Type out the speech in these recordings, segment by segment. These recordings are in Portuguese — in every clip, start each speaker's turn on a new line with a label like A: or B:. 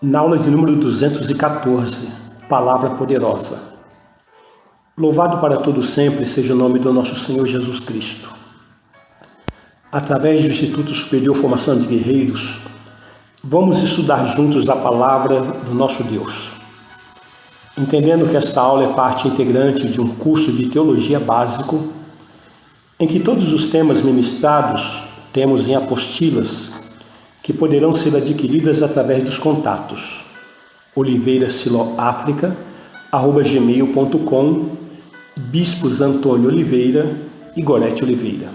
A: Na aula de número 214, Palavra Poderosa. Louvado para todo sempre seja o nome do nosso Senhor Jesus Cristo. Através do Instituto Superior Formação de Guerreiros, vamos estudar juntos a Palavra do nosso Deus. Entendendo que esta aula é parte integrante de um curso de Teologia Básico, em que todos os temas ministrados temos em apostilas que poderão ser adquiridas através dos contatos oliveirasiloafrica@gmail.com, Bispos Antônio Oliveira e Gorete Oliveira.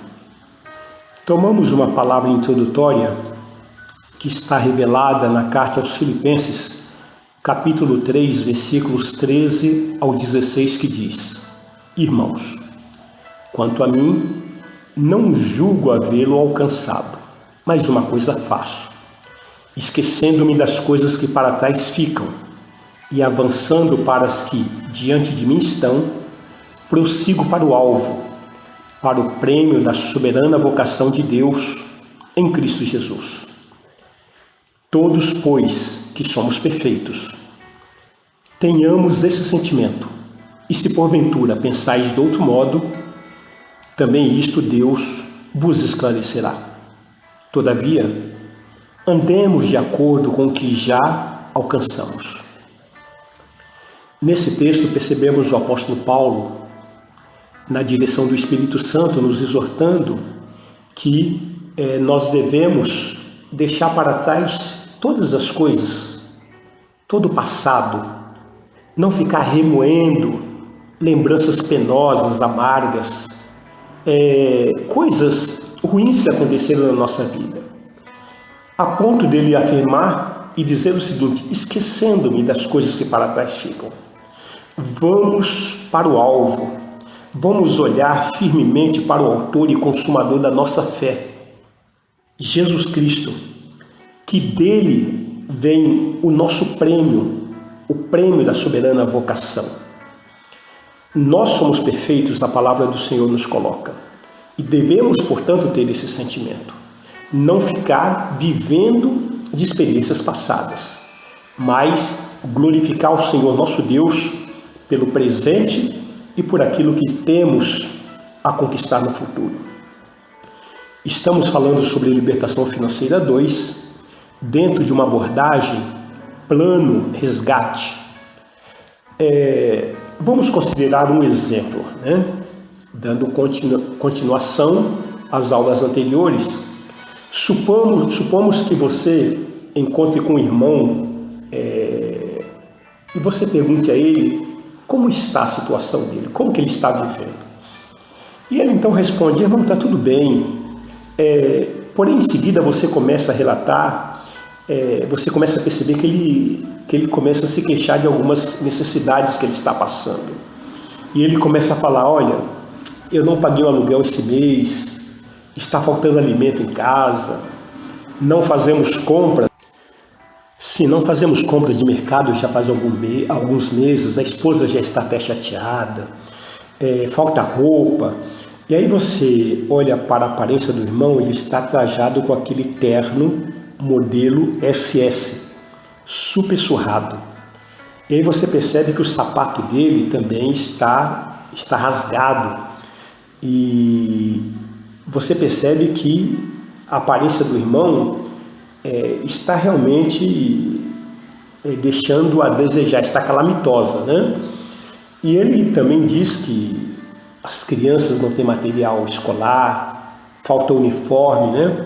A: Tomamos uma palavra introdutória que está revelada na carta aos Filipenses, capítulo 3, versículos 13 ao 16, que diz: Irmãos, quanto a mim, não julgo havê-lo alcançado, mas uma coisa faço, esquecendo-me das coisas que para trás ficam e avançando para as que diante de mim estão, prossigo para o alvo, para o prêmio da soberana vocação de Deus em Cristo Jesus. Todos, pois, que somos perfeitos, tenhamos esse sentimento, e se porventura pensais de outro modo, também isto Deus vos esclarecerá. Todavia, andemos de acordo com o que já alcançamos. Nesse texto percebemos o apóstolo Paulo, na direção do Espírito Santo, nos exortando que nós devemos deixar para trás todas as coisas, todo o passado, não ficar remoendo lembranças penosas, amargas, coisas ruins que aconteceram na nossa vida, a ponto dele afirmar e dizer o seguinte: esquecendo-me das coisas que para trás ficam, vamos para o alvo, vamos olhar firmemente para o autor e consumador da nossa fé, Jesus Cristo, que dele vem o nosso prêmio, o prêmio da soberana vocação. Nós somos perfeitos, na palavra do Senhor nos coloca. E devemos, portanto, ter esse sentimento. Não ficar vivendo de experiências passadas, mas glorificar o Senhor nosso Deus pelo presente e por aquilo que temos a conquistar no futuro. Estamos falando sobre libertação financeira 2, dentro de uma abordagem plano resgate. Vamos considerar um exemplo, dando continuação às aulas anteriores. Supomos que você encontre com um irmão e você pergunte a ele como está a situação dele, como que ele está vivendo. E ele então responde: irmão, está tudo bem. Porém, em seguida você começa a relatar, você começa a perceber que ele começa a se queixar de algumas necessidades que ele está passando. E ele começa a falar: olha, eu não paguei o aluguel esse mês, está faltando alimento em casa, não fazemos compras. Se não fazemos compras de mercado já faz alguns meses, a esposa já está até chateada, falta roupa. E aí você olha para a aparência do irmão, ele está trajado com aquele terno modelo SS, super surrado. E aí você percebe que o sapato dele também está rasgado. E você percebe que a aparência do irmão está realmente deixando a desejar, está calamitosa, E ele também diz que as crianças não têm material escolar, falta uniforme,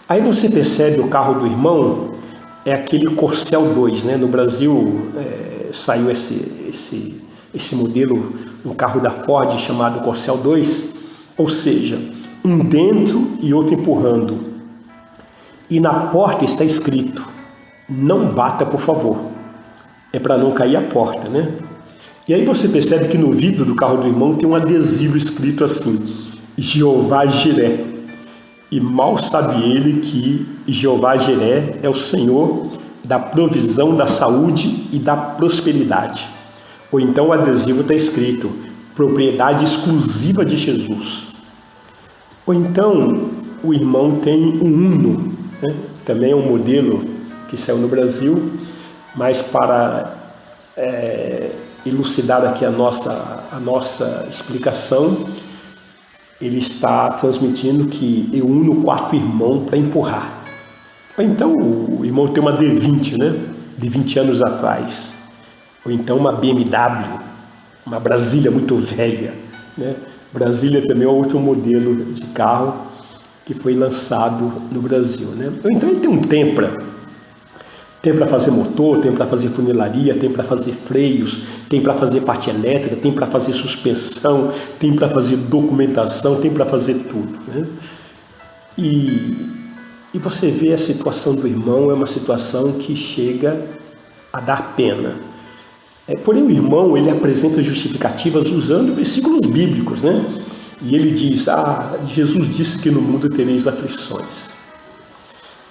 A: Aí você percebe o carro do irmão, é aquele Corcel 2, No Brasil saiu esse modelo, um carro da Ford chamado Corcel 2, ou seja, um dentro e outro empurrando. E na porta está escrito: não bata, por favor. É para não cair a porta, E aí você percebe que no vidro do carro do irmão tem um adesivo escrito assim: Jeová Jiré. E mal sabe ele que Jeová Jiré é o Senhor da provisão, da saúde e da prosperidade. Ou então o adesivo está escrito: propriedade exclusiva de Jesus. Ou então o irmão tem um Uno, também é um modelo que saiu no Brasil, mas para elucidar aqui a nossa explicação, ele está transmitindo que eu uno o quarto irmão para empurrar. Ou então o irmão tem uma D20, né? De 20 anos atrás. Ou então uma BMW, uma Brasília muito velha, né? Brasília também é outro modelo de carro que foi lançado no Brasil, né? Ou então ele tem um Tempra. Tem para fazer motor, tem para fazer funilaria, tem para fazer freios, tem para fazer parte elétrica, tem para fazer suspensão, tem para fazer documentação, tem para fazer tudo, né? E você vê a situação do irmão, é uma situação que chega a dar pena. Porém o irmão, ele apresenta justificativas usando versículos bíblicos, né? E ele diz, Jesus disse que no mundo tereis aflições.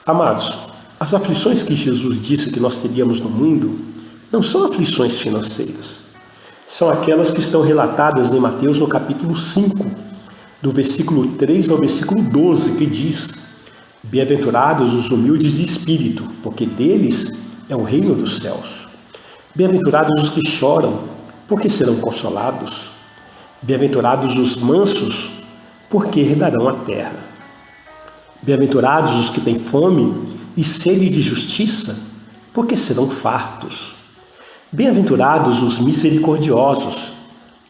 A: Amados, as aflições que Jesus disse que nós teríamos no mundo não são aflições financeiras. São aquelas que estão relatadas em Mateus no capítulo 5, do versículo 3 ao versículo 12, que diz: Bem-aventurados os humildes de espírito, porque deles é o reino dos céus. Bem-aventurados os que choram, porque serão consolados. Bem-aventurados os mansos, porque herdarão a terra. Bem-aventurados os que têm fome e sede de justiça, porque serão fartos. Bem-aventurados os misericordiosos,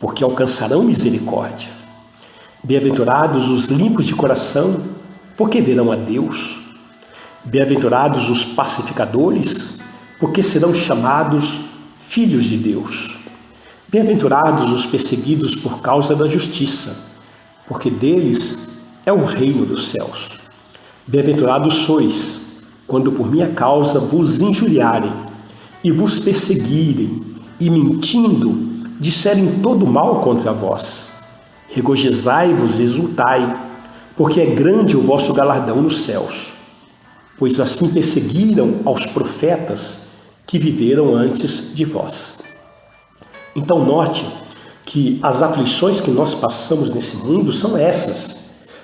A: porque alcançarão misericórdia. Bem-aventurados os limpos de coração, porque verão a Deus. Bem-aventurados os pacificadores, porque serão chamados filhos de Deus. Bem-aventurados os perseguidos por causa da justiça, porque deles é o reino dos céus. Bem-aventurados sois, quando por minha causa vos injuriarem, e vos perseguirem, e mentindo, disserem todo mal contra vós. Regozijai-vos e exultai, porque é grande o vosso galardão nos céus. Pois assim perseguiram aos profetas que viveram antes de vós. Então note que as aflições que nós passamos nesse mundo são essas.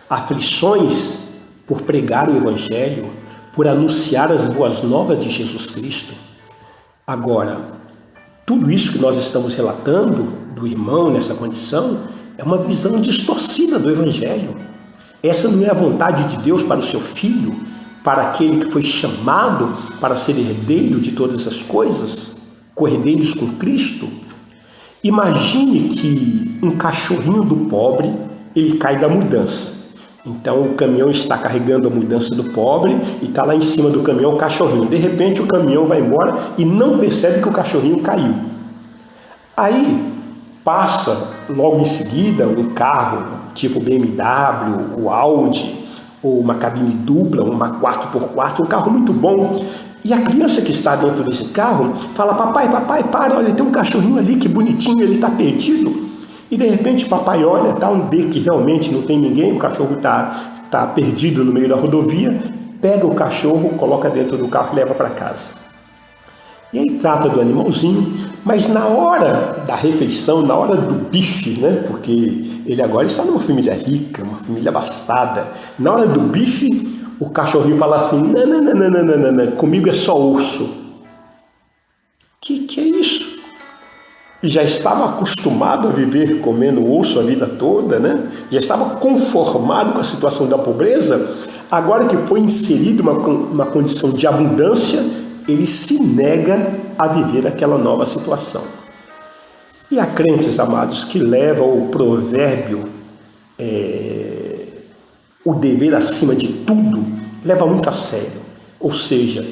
A: Aflições por pregar o Evangelho, por anunciar as boas novas de Jesus Cristo. Agora, tudo isso que nós estamos relatando do irmão nessa condição é uma visão distorcida do Evangelho. Essa não é a vontade de Deus para o seu filho, para aquele que foi chamado para ser herdeiro de todas as coisas, co-herdeiros com Cristo. Imagine que um cachorrinho do pobre, ele cai da mudança. Então o caminhão está carregando a mudança do pobre e está lá em cima do caminhão o cachorrinho. De repente o caminhão vai embora e não percebe que o cachorrinho caiu. Aí passa logo em seguida um carro tipo BMW, o Audi, ou uma cabine dupla, uma 4x4, um carro muito bom. E a criança que está dentro desse carro fala: papai, para, olha, tem um cachorrinho ali, que bonitinho, ele está perdido. E de repente o papai olha, vê que realmente não tem ninguém, o cachorro está perdido no meio da rodovia, pega o cachorro, coloca dentro do carro e leva para casa. E aí trata do animalzinho, mas na hora da refeição, na hora do bife, né? Porque ele agora está numa família rica, uma família abastada. Na hora do bife, o cachorrinho fala assim: não, comigo é só osso. Que é isso? E já estava acostumado a viver comendo osso a vida toda, né? Já estava conformado com a situação da pobreza. Agora que foi inserido uma condição de abundância, ele se nega a viver aquela nova situação. E há crentes, amados, que levam o provérbio, o dever acima de tudo, leva muito a sério. Ou seja,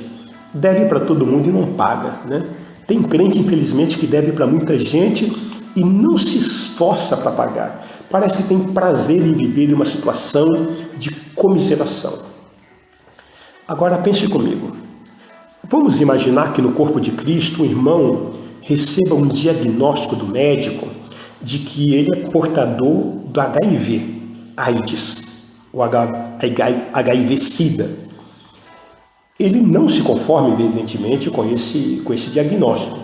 A: deve para todo mundo e não paga, né? Tem crente, infelizmente, que deve para muita gente e não se esforça para pagar. Parece que tem prazer em viver uma situação de comiseração. Agora pense comigo. Vamos imaginar que no corpo de Cristo, um irmão receba um diagnóstico do médico de que ele é portador do HIV, AIDS, o HIV-Sida. Ele não se conforma, evidentemente, com esse diagnóstico.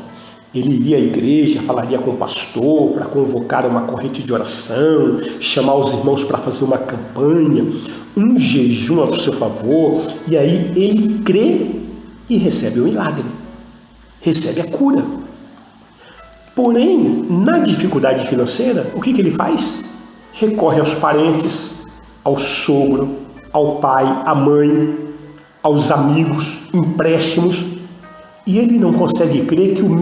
A: Ele iria à igreja, falaria com o pastor para convocar uma corrente de oração, chamar os irmãos para fazer uma campanha, um jejum ao seu favor, e aí ele crê e recebe o milagre. recebe a cura. Porém, na dificuldade financeira, o que ele faz? Recorre aos parentes, ao sogro, ao pai, à mãe, aos amigos, empréstimos, e ele não consegue crer que o